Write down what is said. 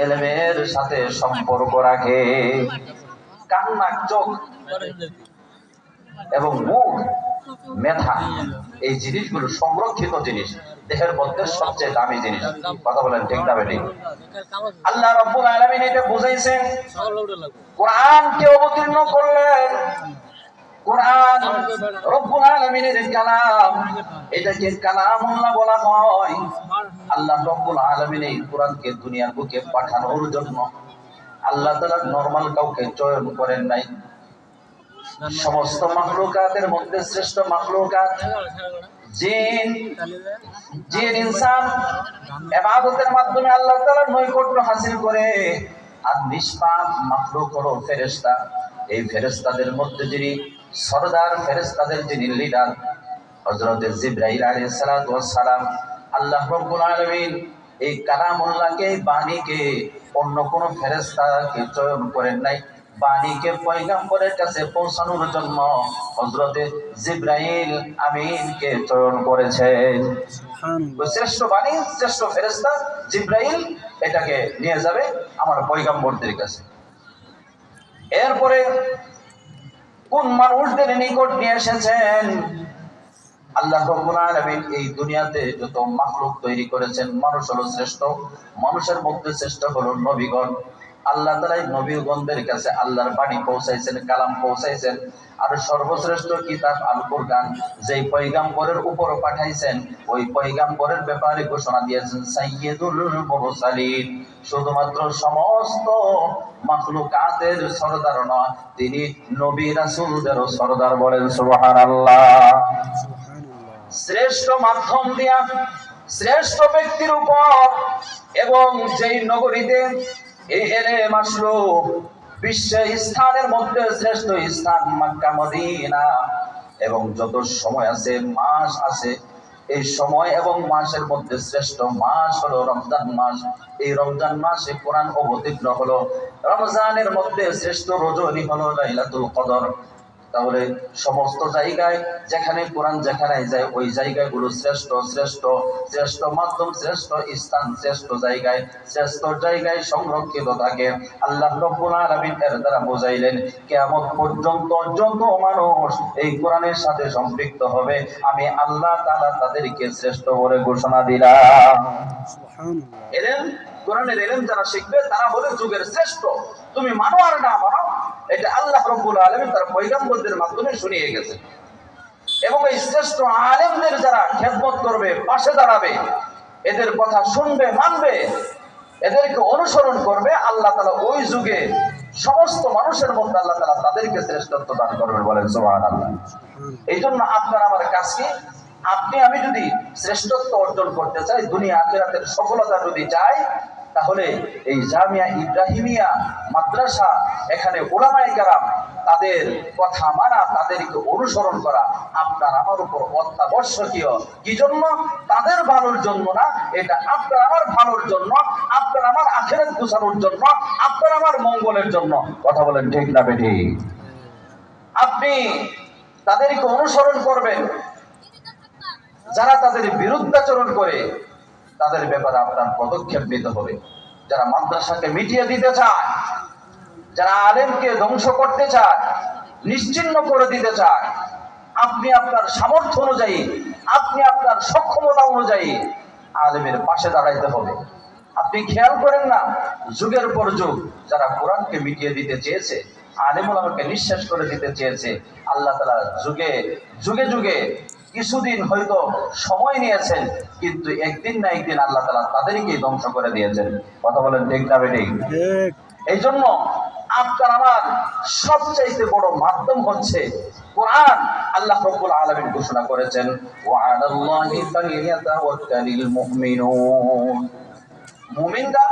এলেমের সাথে সম্পর্ক রাখে। কান, নাক, চোখ এবং মুখ, মেধা, এই জিনিসগুলো সংরক্ষিত জিনিস, দেহের মধ্যে সবচেয়ে দামি জিনিস। কথা বলেন ঠিক না বেঠিক? আল্লাহ রাব্বুল আলামিন এটা বুঝাইছেন, কোরআনকে অবতীর্ণ করলেন। কোরআন রব্বুল আলামিনের কালাম, এটাকে কালামুল্লাহ বলা হয়। আল্লাহ রব্বুল আলামিন এই কোরআনকে দুনিয়ার বুকে পাঠানোর জন্য আল্লাহ তাআলা নরমাল কাউকে চয়ন করেন নাই। সমস্ত মাখলুকাতের মধ্যে শ্রেষ্ঠ মাখলুকাত জিন, ইনসান ইবাদতের মাধ্যমে আল্লাহ তাআলার নৈকট্য হাসিল করে। আর নিষ্পাপ মাখলুক হলো ফেরেশতা। এই ফেরেশতাদের মধ্যে যিনি সরদার, ফেরেশতাদের যিনি লিডার, হযরত জিবরাইল আলাইহিস সালাতু ওয়াস সালাম। আল্লাহ রাব্বুল আলামিন এই কালামুল্লাহকে, বাণীকে অন্য কোন ফেরেশতাকে চয়ন করেন নাই। বাণীকে পয়গম্বরের কাছে পৌঁছানোর জন্য হযরত জিবরাইল আমিনকে চয়ন করেছেন। শ্রেষ্ঠ বাণী, শ্রেষ্ঠ ফেরেশতা জিবরাইল এটাকে নিয়ে যাবে আমার পয়গম্বরদের কাছে। এরপরে কোন মানুষদের নিকট নিয়ে এসেছেন? আল্লাহ রাব্বুল আলামিন এই দুনিয়াতে যত মাখলুক তৈরি করেছেন, মানুষ হলো শ্রেষ্ঠ। মানুষের মধ্যে শ্রেষ্ঠ হলো নবীগণ। আল্লাহ তাআলা নবীগণদের কাছে আল্লাহর বাণী পৌঁছাইছেন, কালাম পৌঁছাইছেন। আর সর্বশ্রেষ্ঠ কিতাব আল কুরআন যেই পয়গম্বরের উপর পাঠাইছেন, ওই পয়গম্বরের ব্যাপারে ঘোষণা দিয়েছেন সাইয়্যিদুল মুরসালিন। শুধুমাত্র সমস্ত মাখলুকাতের সরদার নয়, তিনি নবী রাসূলদেরও সরদার। বলেন সুবহানাল্লাহ। শ্রেষ্ঠ মাধ্যম দিয়া শ্রেষ্ঠ ব্যক্তির উপর এবং যেই নগরীতে এই এলেম আসলো, বিশ্ব স্থানের মধ্যে শ্রেষ্ঠ স্থান মক্কা মদিনা, এবং যত সময় আছে, মাস আছে, এই সময় এবং মাসের মধ্যে শ্রেষ্ঠ মাস হলো রমজান মাস। এই রমজান মাসে কোরআন অবতীর্ণ হলো। রমজানের মধ্যে শ্রেষ্ঠ রজনী হলো লাইলাতুল কদর। তাহলে সমস্ত জায়গায় যেখানে কোরআন যেখানে যায়, ওই জায়গাগুলো শ্রেষ্ঠ, শ্রেষ্ঠ, শ্রেষ্ঠ মাধ্যম, শ্রেষ্ঠ স্থান, শ্রেষ্ঠ জায়গায়, শ্রেষ্ঠ জায়গায় সংরক্ষিত থাকে। আল্লাহ রাব্বুল আলামিন এর দ্বারা বুঝাইলেন, কিয়ামত পর্যন্ত যত মানুষ এই কোরআনের সাথে সম্পৃক্ত হবে, আমি আল্লাহ তাআলা তাদেরকে শ্রেষ্ঠ বলে ঘোষণা দিলাম। সুবহানাল্লাহ। এলেম, কোরআনের এলেম যারা শিখবে তারা হলো যুগের শ্রেষ্ঠ। তুমি মানো আর না মানো, এটা আল্লাহ রাব্বুল আলামিন তার পয়গম্বরদের মাধ্যমে শুনিয়ে গেছে। এবং এই শ্রেষ্ঠ আলেমদের যারা খেদমত করবে, পাশে দাঁড়াবে, এদের কথা শুনবে, মানবে, এদেরকে অনুসরণ করবে, আল্লাহ তাআলা ওই যুগে সমস্ত মানুষের মধ্যে আল্লাহ তাআলা তাদেরকে শ্রেষ্ঠত্ব দান করবেন। বলেন সুবহানাল্লাহ। এই জন্য আপনার আমার কাছে, আপনি আমি যদি শ্রেষ্ঠত্ব অর্জন করতে চাই, দুনিয়া আখিরাতের সফলতা যদি চাই, তাহলে এই জামিয়া ইব্রাহিমিয়া মাদ্রাসা, এখানে উলামায়ে কেরাম, তাদের কথা মানা, তাদেরকে অনুসরণ করা আপনার আমার উপর অত্যাবশ্যকীয়। কি জন্য? তাদের ভালোর জন্য না, এটা আপনার আমার ভালোর জন্য, আপনার আমার আখিরাত গোছানোর জন্য, আপনার আমার মঙ্গলের জন্য। কথা বলেন ঠিক না বেঠিক? আপনি তাদেরকে অনুসরণ করবেন। যারা তাদের বিরুদ্ধাচরণ করে, তাদের ব্যাপারে আপনার পদক্ষেপ নিতে হবে। যারা মাদ্রাসাকে মিটিয়ে দিতে চায়, যারা আলেমকে ধ্বংস করতে চায়, নিশ্চিহ্ন করে দিতে চায়, আপনি আপনার সামর্থ্য অনুযায়ী, আপনি আপনার সক্ষমতা অনুযায়ী আলেমের পাশে দাঁড়াইতে হবে। আপনি খেয়াল করেন না, যুগের পর যুগ যারা কোরআনকে মিটিয়ে দিতে চেয়েছে, আলেম ওলামাকে নিঃশেষ করে দিতে চেয়েছে, আল্লাহ তাআলা যুগে যুগে যুগে কিছুদিন হয়তো সময় নিয়েছেন, কিন্তু একদিন না একদিন আল্লাহ তাআলা তাদেরকেই ধ্বংস করে দিয়েছেন। কথা বলেন ঠিক না বেঠিক? এই জন্য আপনার আমার সবচাইতে বড় মাধ্যম হচ্ছে কোরআন। আল্লাহ রাব্বুল আলামিন ঘোষণা করেছেন, ওয়া আলাল্লাহি ফালিয়াতাওয়াক্কালিল মুমিনুন। মুমিনরা